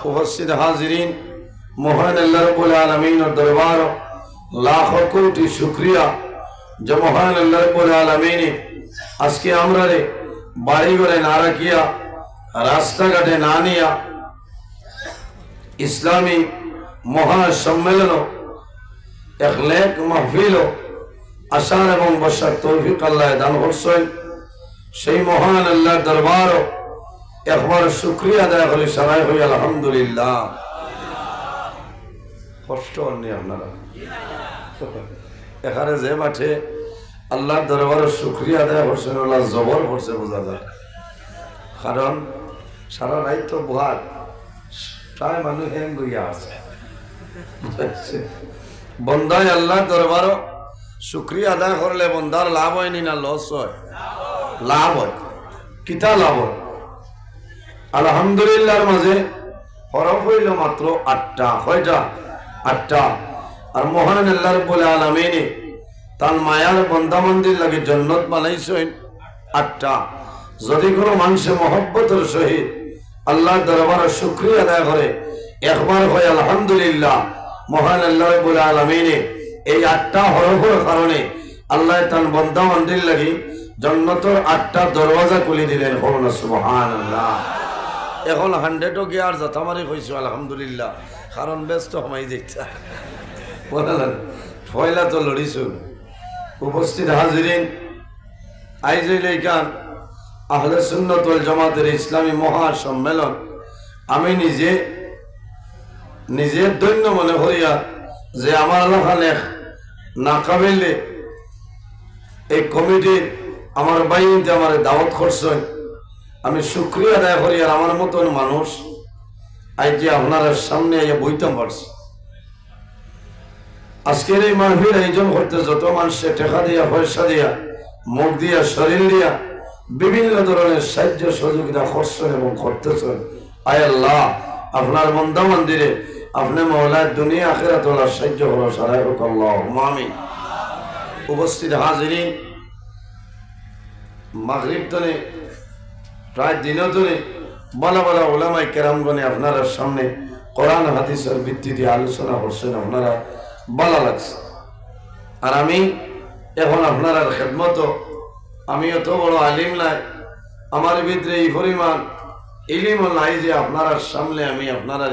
उपस्थित हाजिरीन, मोहन अल्लाह रब्बुल आलमीन और दरबार लाखों कोटि शुक्रिया जो मोहन अल्लाह रब्बुल आलमीन आज के आमरारे बाड़ी घरे नारा किया रास्ता घाटे ना निया इस्लामी महासम्मेलन एक लेक महफिल आसार एवं बसार तौफिक अल्लाह दान करছেন সেই মহান আল্লাহর দরবার একবার শুকরিয়া আদায় করে সারাই হই আলহামদুলিল্লাহ। কষ্ট হননি আপনারা এখানে যে মাঠে আল্লাহর দরবারে শুকরিয়া আদায় করছেন আল্লাহ জবর করছে বোঝা যায়, কারণ সারা রাত তো বহার প্রায় মানুষ হ্যাং গইয়া আছে বন্দায় আল্লাহর দরবারও শুকরিয়া আদায় করলে বন্দার লাভ হয়নি না লস হয়? লাভ হয়। কিতা লাভ হয়? আলহামদুলিল্লাহর মাঝে হরফ হইল মাত্র 8টা। কয়টা? 8টা। আর মহান আল্লাহ রাব্বুল আলামিন তার মায়ার বন্দা মন্দির লাগে জান্নাত বানাইছেন 8টা। যদি কোনো মানুষের মহব্বতের সহিত আল্লাহর দরবারে শুকরিয়া আদায় করে একবার হয় আলহামদুলিল্লাহ, মহান আল্লাহ রাব্বুল আলামিন এই 8টা হরফের কারণে আল্লাহ তার বন্দা মন্দির লাগি জান্নাতের 8টা দরওয়াজা খুলে দিলেন। সুবহানাল্লাহ। এখন 100ও গিয়ে আর যথামারি কইছো আলহামদুলিল্লাহ, কারণ ব্যস্ত সময় দেখছা বললেন ফয়লা তো লড়িছো। উপস্থিত হাজিরিন, আইজ লেখান আহলে সুন্নাত ওয়াল জামাতের ইসলামী মহাসম্মেলন আমি নিজে ধন্য মনে করিয়া যে আমার এলাকানে না কাবিলে এই কমিটির আমার বাইনতে আমার দাওয়াত করছেন, আমি শুকরিয়া আদায় করি। আর আমার মতন মানুষ আজ যে আপনার সামনে বইতাম পারছি, আজকের এই মাহফিল আয়োজন করতে যত মানুষে টাকা দিয়া পয়সা দিয়া মুখ দিয়া শরীর দিয়া বিভিন্ন ধরনের সাহায্য সহযোগিতা করছেন এবং করতেছেন, আয় আল্লাহ আপনার বন্দা মন্দিরে আপনি মওলার দুনিয়া আখিরাত ওয়ালার সাহায্য করো সারাই হোক আল্লাহুম্মা আমিন। উপস্থিত হাজিরিন, মাগরিব তনে প্রায় দিনও তনে বলা বলা ওলামায়ে কেরামগণে আপনার সামনে কোরআন হাদিসের ভিত্তিতে আলোচনা করছেন, আপনারা ভালো লাগছে। আর আমি এখন আপনার খেদমত, আমি অত বড় আলিম নাই, আমার ভিতরে এই পরিমাণ ইলিম নাই যে আপনার সামনে আমি আপনারা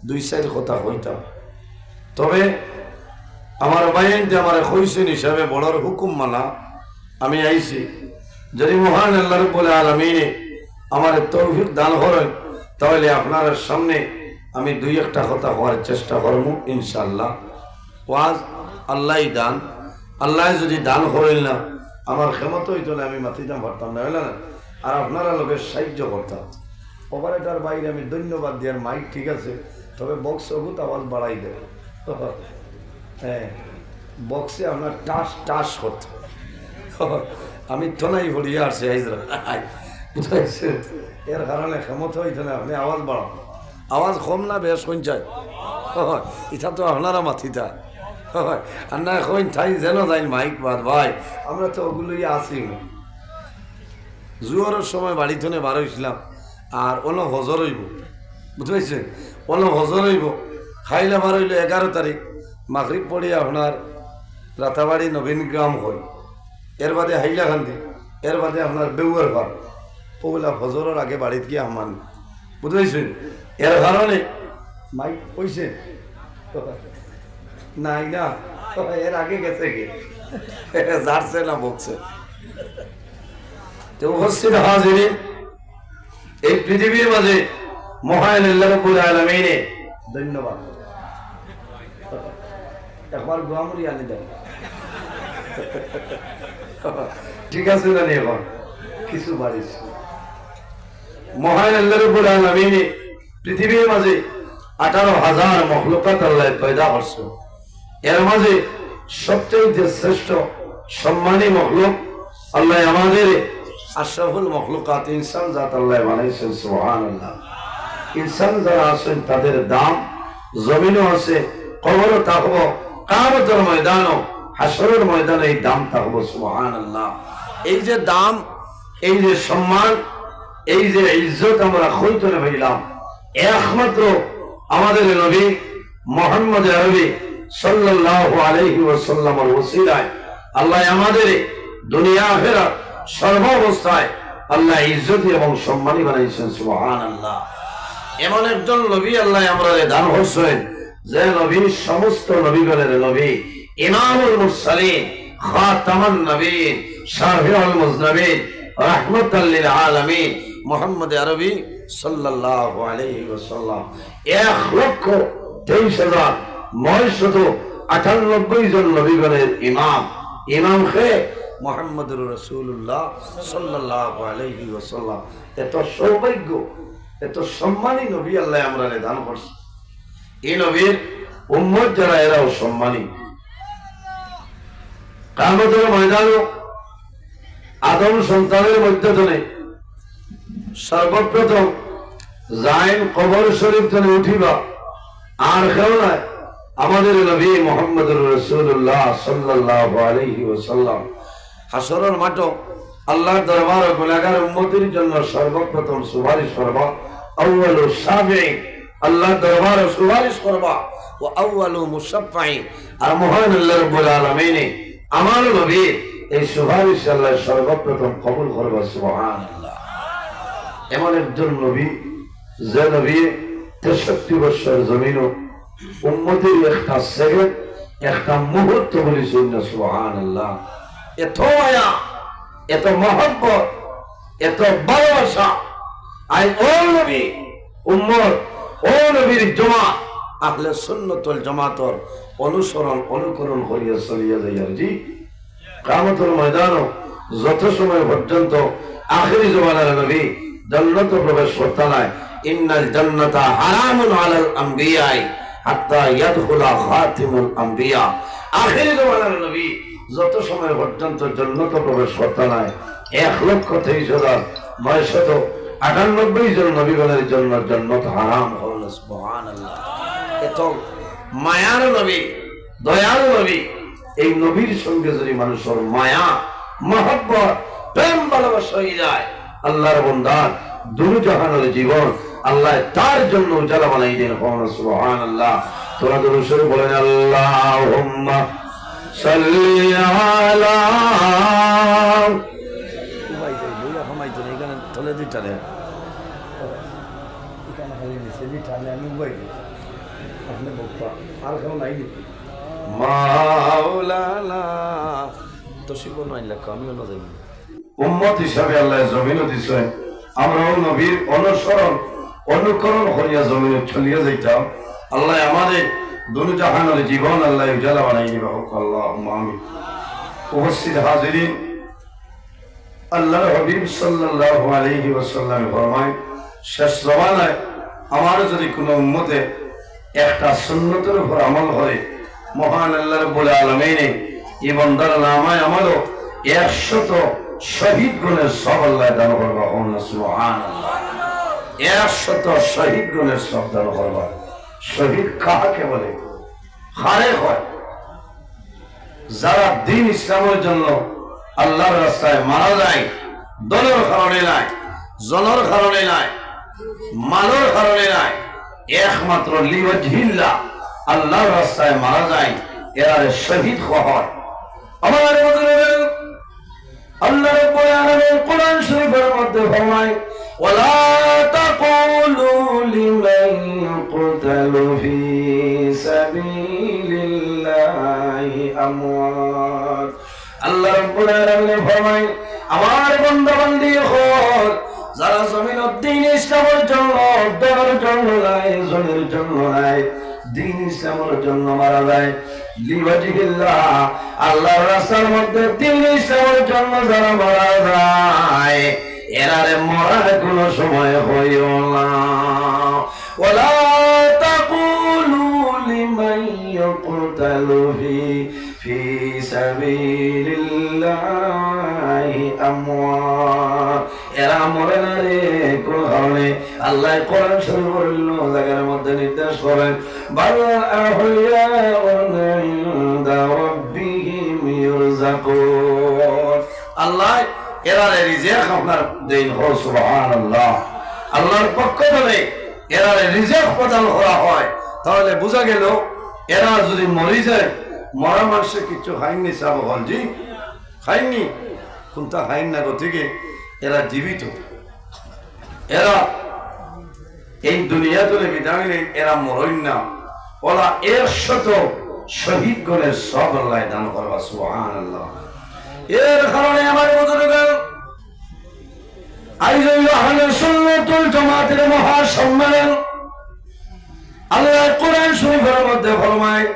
2-4 কথা কইতাম। তবে আমার বাইন যে আমার কইছেন হিসাবে বড়র হুকুম মানা আমি আইছি। যদি মহান আল্লাহ রাব্বুল আলামিন আমার তৌফিক দান করেন তাহলে আপনার সামনে আমি 2-1টা কথা হওয়ার চেষ্টা করব ইনশাআল্লাহ। ওয়াজ আল্লাহই দান, আল্লাহ যদি দান করেন না আমার ক্ষমতা হইতো না, আমি মাতিতাম পারতাম না, হইল না? আর আপনারা লোকের সাহায্য করতাম। অপারেটার বাইরে আমি ধন্যবাদ দিয়ার মাইক ঠিক আছে, তবে বক্স অগুত আওয়াজ বাড়াই দেবে। হ্যাঁ, বক্সে আপনার টাস টাস করতে আমি তো নাই ভরিয়ে আসছি হাইজরা, বুঝাইছে? এর কারণে ক্ষমতা হইতো না, আপনি আওয়াজ বাড়ান। আওয়াজ কম না বেশ কোন চাই? এটা তো আপনারা মাথিতা আর না এখন ঠাই যেন যাই মাইক বাদ ভাই, আমরা তো ওগুলোই আসি। জুয়ারের সময় বাড়ি থনে বার হয়েছিলাম, আর অন্য হজর হইব, বুঝতে অন্য হজর হইব। খাইলে বার হইল 11 তারিখ মাগরিব পড়ি আপনার রাতাবাড়ি নবীনগ্রাম হয়, এর বাদে হাইলাকান্দি, এর বাদে আপনার বেউয়ার ঘর, ওগুলা হজরের আগে বাড়িতে গিয়ে আমার বুঝতে। এর কারণে মাইক কইছে নাই না, এর আগে গেছে গে যাচ্ছে না বকছে। উপস্থিত হাজিরিন, এই পৃথিবীর মাঝে মহান আল্লাহ রাব্বুল আলামিন ধন্যবাদ। একবার গোয়ামুরি আনি দেন, ঠিক আছে না? এখন কিছু বাড়িস মহান আল্লাহ রাব্বুল আলামিন পৃথিবীর মাঝে 18,000 মখলুকাত আল্লাহ পয়দা করছে। এর মাঝে সবচেয়ে শ্রেষ্ঠ সম্মানী মখলুক আল্লাহ আমাদের আশরাফুল মখলুকাত ইনসান জাত আল্লাহ বানাইছেন। সুবহানাল্লাহ। ইনসান যারা আছেন তাদের দাম জমিনও আছে, কবরও থাকবো, কিয়ামতের ময়দানও, হাসরের ময়দানে এই দাম থাকবো। সুবহানাল্লাহ। এই যে দাম, এই যে সম্মান, এই যে ইজ্জত আমরা কইতে পাইলাম, একমাত্র আমাদের নবী মুহাম্মদ আরবি সাল্লাল্লাহু আলাইহি ওয়াসাল্লামের ওসিলায় আল্লাহ আমাদের দুনিয়া আখিরাত সর্বাবস্থায় আল্লাহ ইজ্জত এবং সম্মানী বানাইছেন। সুবহানাল্লাহ। এমন একজন নবী আল্লাহ আমরা দান করছেন যে নবী সমস্ত নবীগণের নবী, ইমামুল মুরসালিন, খাতামুন নবীন, শাফিউল মুজনবিন, রাহমাতাল লিল আলামিন মুহাম্মদ আরবি সাল্লাল্লাহু আলাইহি ওয়াসাল্লাম 1,23,998 জন নবীগণের ইমাম কে মুহাম্মদুর রাসূলুল্লাহ সাল্লাল্লাহু আলাইহি ওয়াসাল্লাম। এত সৌভাগ্য, এত সম্মানী নবী আল্লাহ আমরা দান করছে। এই নবীর উম্মত যারা এরাও সম্মানী। কিয়ামতের ময়দানে আদম সন্তানের মধ্যে থেকে সর্বপ্রথম যাইন কবর শরীফ থেকে উঠিবা আর কেউ নয় আমাদের নবী মুহাম্মদুর রাসূলুল্লাহ সাল্লাল্লাহু আলাইহি ওয়াসাল্লাম। হাসরের মাঠে আল্লাহর দরবারে গুনাহগার উম্মতের জন্য সর্বপ্রথম সুপারিশ করবা, আউয়ালু শাফিঈ, আল্লাহর দরবারে সুপারিশ করবা, ও আউয়ালু মুশাফফিঈ, আর মহান আল্লাহ রাব্বুল আলামিন আমার নবী এই সুপারিশ আল্লাহ সর্বপ্রথম কবুল করবা। সুবহানাল্লাহ। এমন একজন নবী যে নবী 63 বছর জমিন উম্মতের একটা সেকেন্ড, একটা মুহূর্ত বলেছেন না। সুবহানাল্লাহ। এত মায়া, এত মহব্বত, এত ভালোবাসা আই ও নবী উম্মত, ও নবীর জামাত আহলে সুন্নাত ওয়াল জামাতর অনুকরণ করিয়া চলিয়া যাইয়ার জি কিয়ামতের ময়দানে যত সময় পর্যন্ত আখিরি জমানার নবী জান্নাতে প্রবেশ করতে নাই, ইন্নাল জান্নাতা হারামুন আলাল আমবিয়া হাত্তা ইয়াদখুলা খাতিমুল আমবিয়া। আখিরি জমানার নবী যত সময় পর্যন্ত জান্নাতে প্রবেশ করতে নাই 1,23,998 জন নবীগণের জন্য জান্নাত হারাম হল। সুবহানাল্লাহ। এত মায়ার নবী, দয়াল নবী, এই নবীর সঙ্গে যদি মানুষের মায়া, মহব্বত, প্রেম, ভালোবাসা হয়ে যায়, আল্লাহর বান্দা দুই জাহানের জীবন আল্লাহ তার জন্য উজালা বানাই দেন। সুবহানাল্লাহ। তোরা তো শুরু বলেন আল্লাহুম্মা সাল্লি আলা ভাই যাই বইয়া হামাই তো এখানে তলে দিটারে এখানে খালি নিচে দিটারে আমি বই আপনি বক্তা আর কেউ নাই মাওলানা তো শিব নাই লেখা আমিও না যাই উম্মত হিসাবে আল্লাহ জমিন দিছে, আমরাও নবীর অনুকরণ করিয়া জমিনে চলিয়া যাইতাম। আল্লাহ আমাদের দুই জাহানের জীবন আল্লাহ উজালা বানাই দিবা। আল্লাহুম্মা আমিন। উপস্থিত হাজিরিন, আল্লাহর হাবিব সাল্লাল্লাহু আলাইহি ওয়াসাল্লাম ফরমায়, শেষ জমানায় আমার যদি কোনো উম্মতে একটা সুন্নতের উপর আমল করে, মহান আল্লাহ রাব্বুল আলামিন এই বান্দার নামায় আমারও 100 শহীদ গুণের সব আল্লাহ দান করবা। সুবহানাল্লাহ। 100 শহীদ গুণের সব দান করবা। শহীদ কাকে বলে? হারে হয় যারা দিন ইসলামের জন্য আল্লাহর রাস্তায় মারা যায়, দলের কারণে নাই, জনের কারণে নাই, মালের কারণে নাই, একমাত্র লিওয়াজহিল্লাহ আল্লাহর রাস্তায় মারা যায়, এরা শহীদ হয়। আমার আল্লাহ রাব্বুল আলামিন কোরআন শরীফের মধ্যে ফরমায়, ওয়ালা তাকুলু লিমান ইউকতালু ফি সাবিলিল্লাহি আমওয়াত। আল্লাহ রাব্বুল আলামিন ফরমায়, আমার বান্দা বান্দি হল যারা জমিনের দ্বীন ইসলামের জন্য, দলের জন্য নাই, জনের জন্য নাই, দ্বীন ইসলামের জন্য মারা যায়, লিওয়াজহিল্লাহ আল্লাহর রাস্তার মধ্যে দ্বীন ইসলামের জন্য যারা মারা যায়, এরারে মরার কোনো সময় হইও না। ওয়ালা তাকুলু লিমান ইউকতালু ফি সাবিলিল্লাহি আমওয়াত। এরা মরে না রে কোন কারণে। আল্লাহ কোরআন শরীফের অন্য জায়গার মধ্যে নির্দেশ করেন, বাল আহইয়াউন ইনদা রাব্বিহিম ইরযাকুন। আল্লাহ এরা রিজিক আপনার দেন। সুবহানাল্লাহ। আল্লাহর পক্ষ থেকে এরা রিজেক্ট প্রদান করা হয়, তাহলে বোঝা গেল এরা যদি মরে যায়, মরা মানুষের কিছু খাইনি চাব হল জি খাইনি কোনটা খাইন না গতিকে এরা জীবিত, এরা এই দুনিয়া তুলে বিদায় নেই, এরা মরইন না। ওলা 100 শহীদ করে সব আল্লাহ দান করবা সুবহানাল্লাহ। এর কারণে আমার বুজুর্গগণ আজ হইল আহলে সুন্নাতুল জামাতের মহা সম্মেলন। আল্লাহ কোরআন শরীফের মধ্যে ফরমায়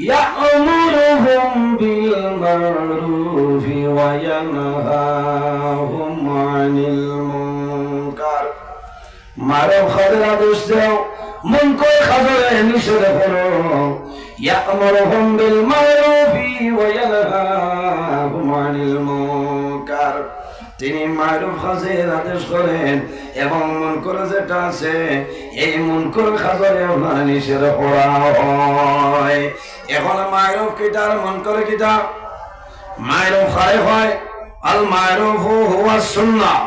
ইয়া'মুরুহুম বিল মা'রুফি ওয়া ইয়ানহাহুম আনিল মুনকার। মারুফ কাজের আদেশ দাও, মুনকার কাজের নিষেধ করো। ইয়া'মুরুহুম বিল মা'রুফি ওয়া ইয়ানহাহুম আনিল মুনকার। তিনি মারুফ কাজের আদেশ করেন এবং মুনকার যেটা আছে এই মুনকার কাজের আপনার নিষেধ করা হয়। এখন মারুফ কিটা আর মুনকার কিটা? মারুফ খারে হয় আল মারুফু হুয়া সুন্নাহ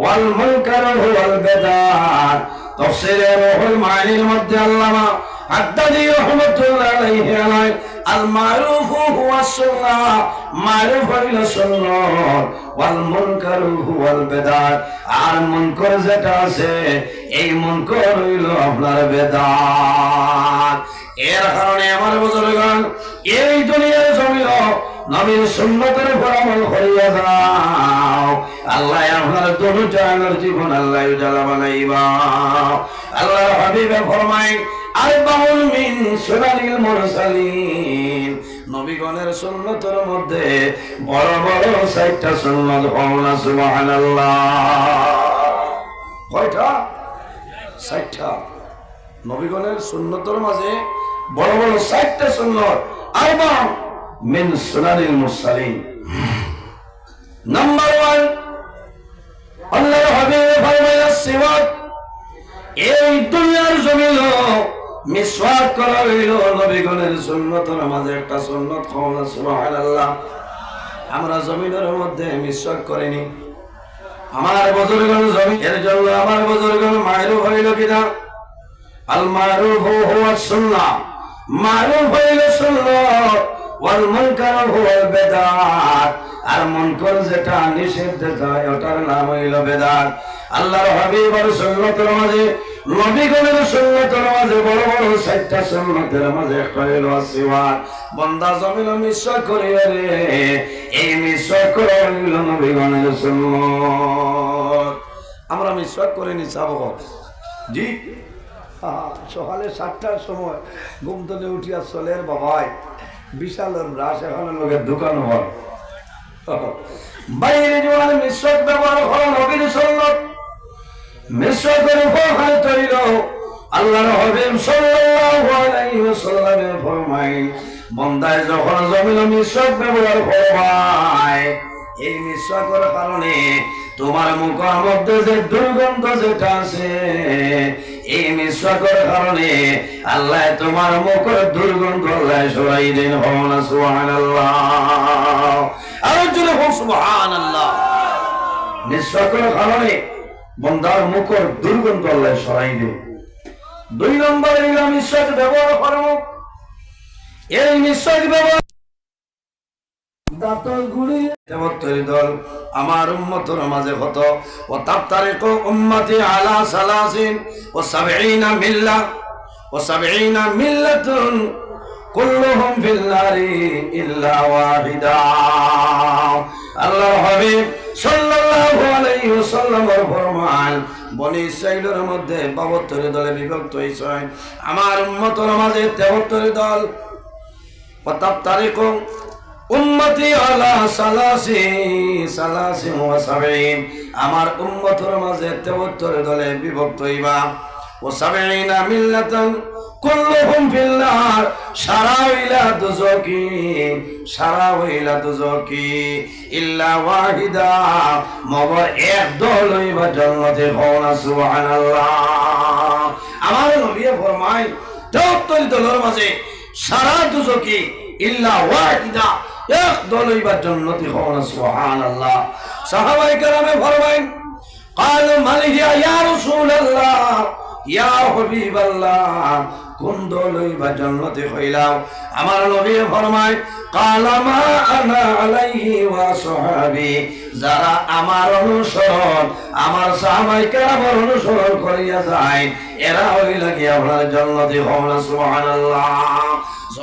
ওয়াল মুনকার হুয়াল বিদআত। তাফসীরে রুহুল মাআনির মধ্যে আল্লামা আদ-দাদি রাহমাতুল্লাহি আলাইহি আলাইহি আল মারুফু হুয়া সুন্নাহ, মারুফ হইল সুন্নাহ, ওয়াল মুনকার হুয়াল বিদআত, আর মুনকার যেটা আছে এই মুনকার হইল আপনার বিদআত। এর কারণে আমার বুজুর্গগণ এই দুনিয়ার জমিন নবীর সুন্নতের উপর আমল করিয়া যাও, আল্লাহ আপনার দুটো জাহানের জীবন আল্লাহ উজালা বানাইবা। আল্লাহর হাবিবে ফরমায় আরবাউন মিন সুনানিল মুরসালিন, নবীগণের সুন্নতের মধ্যে বড় বড় 60টা সুন্নাত হওয়া সুবহানাল্লাহ। কয়টা? 60টা। নবীগণের সুন্নতের মাঝে বড় বড় 60টা সুন্নাত আরবাউন মিন সুনানিল মুরসালিন। নাম্বার 1 আল্লাহর হাবিব ফরমায় সিওয়াক। এই দুনিয়ার জমিন মিসওয়াক করা হইল নবীগণের সুন্নতের মাঝে একটা সুন্নত কওলা সুবহানাল্লাহ। আমরা জমিনের মধ্যে মিসওয়াক করিনি, আমার বুজুর্গগণ জমিন, এর জন্য আমার বুজুর্গগণ মারুফ হইল কিনা? আল মারুফ হুয়া সুন্নাহ, মারুফ হইল সুন্নাহ, ওয়াল মুনকার হুয়াল বিদআত, আর মুনকার যেটা নিষিদ্ধ যায় ওটার নাম হইল বিদআত। আল্লাহর হাবিবের সুন্নতের মাঝে, নবীগণের সুন্নতের মাঝে বড় বড় 60টা সুন্নতের মাঝে একটা হইল সিওয়াক। বান্দা জমিন মিসওয়াক করিয়া রে, এই মিসওয়াক করা হইল নবীগণের সুন্নত। আমরা মিসওয়াক করে নি চাবো জি সকালে 7টার সময় ঘুম থেকে উঠিয়া চলের বাবাই বিশাল রাস এখন লোকের দোকান হল বাইরে জোয়ান মিসওয়াক ব্যবহার করা নবীর সুন্নত। মিসওয়াকের উপকার তৈল আল্লাহর হাবিব সাল্লাল্লাহু আলাইহি ওয়াসাল্লামের ফরমান, বান্দায় যখন জমিন মিসওয়াক ব্যবহার করবাই, এই মিসওয়াকের কারণে তোমার মুখের মধ্যে যে দুর্গন্ধ যেটা আছে এই মিসওয়াকের কারণে আল্লাহ তোমার মুখের দুর্গন্ধ আল্লাহ সরাই দেন। সুবহানাল্লাহ, আর জোরে বল সুবহানাল্লাহ। মিসওয়াকের কারণে বান্দার মুখের দুর্গন্ধ আল্লাহ সরাই দেন। 2 নম্বরে মিসওয়াক ব্যবহার করব। এই মিসওয়াক ব্যবহার দাঁতর গুলি দেবত্তরি দল আমার উম্মতের মাঝে হতো ও তাফতারিকু উম্মতি আলা সালাসিন ও 70 মিল্লাহ ও 70 মিল্লাতুন কুল্লুহুম ফিল নারি ইল্লা ওয়াহিদা। আল্লাহর হাবিব সাল্লাল্লাহু আলাইহি ওয়াসাল্লামের ফরমান, বনি ইসরাঈলের মধ্যে 72 দলে বিভক্ত হইছে, আমার উম্মতের মাঝে 73 দল। ও তাফতারিকু উম্মতি আলা সালাসিন ওয়া 70, আমার উম্মতের মাঝে 73 দলে বিভক্ত হইবা। ও 70 মিল্লাতান কুল্লুহুম ফিল নার, সারা হইলা দুজকি ইল্লা ওয়াহিদা, মগর এক দল হইবা জান্নাতে। হওয়া সুবহানাল্লাহ। আমার নবী ফরমায় 73 দলের মাঝে সারা দুজকি ইল্লা ওয়াহিদা, এক দল হইবা জান্নাতে। হওয়া সুবহানাল্লাহ। সাহাবায়ে কেরামে ফরমায় قالوا ما هي يا رسول الله ইয়া হাবিবাল্লাহ কোন দল হইবা জান্নাতে হইলাও? আমার নবী ফরমায় কালামা আনা আলাইহি ওয়া সাহাবী, যারা আমার অনুসরণ, আমার সাহাবায়ে কেরামের অনুসরণ করিয়া যায়, এরা হইলা কি আপনার জান্নাতে হবে না? সুবহানাল্লাহ।